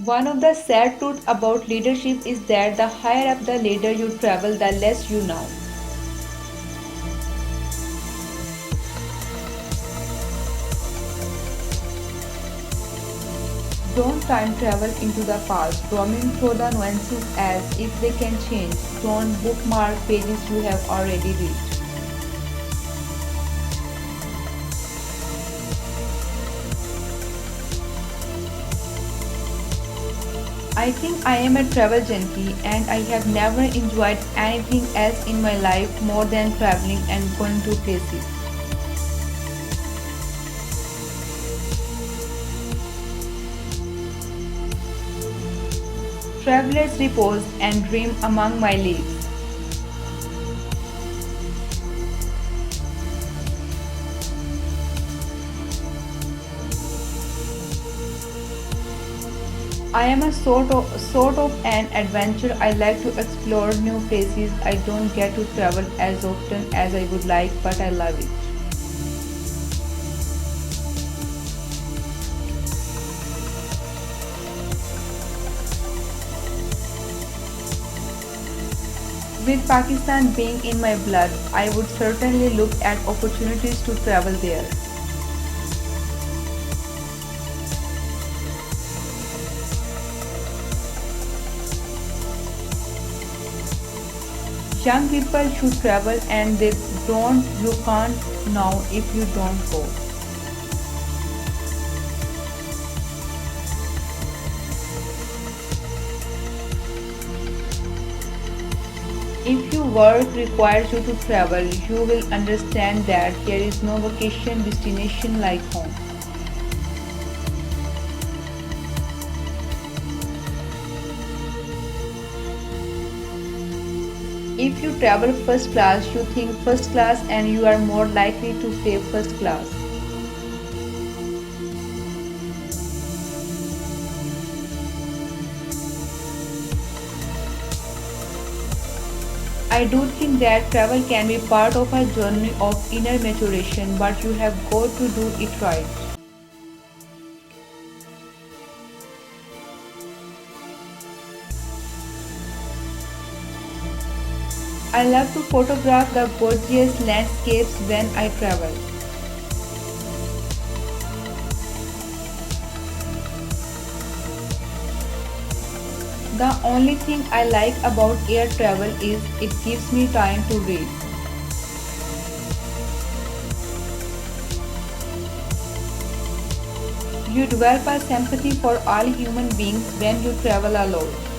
One of the sad truths about leadership is that the higher up the ladder you travel, the less you know. Don't time travel into the past, roaming through the nuances as if they can change. Don't bookmark pages you have already read. I think I am a travel junkie and I have never enjoyed anything else in my life more than traveling and going to places. Travelers repose and dream among my leaves. I am a sort of an adventurer. I like to explore new places. I don't get to travel as often as I would like, but I love it. With Pakistan being in my blood, I would certainly look at opportunities to travel there. Young people should travel and they don't you can't now if you don't go. If your work requires you to travel, you will understand that there is no vacation destination like home. If you travel first class, you think first class and you are more likely to pay first class. I do think that travel can be part of a journey of inner maturation, but you have got to do it right. I love to photograph the gorgeous landscapes when I travel. The only thing I like about air travel is it gives me time to read. You develop a sympathy for all human beings when you travel alone.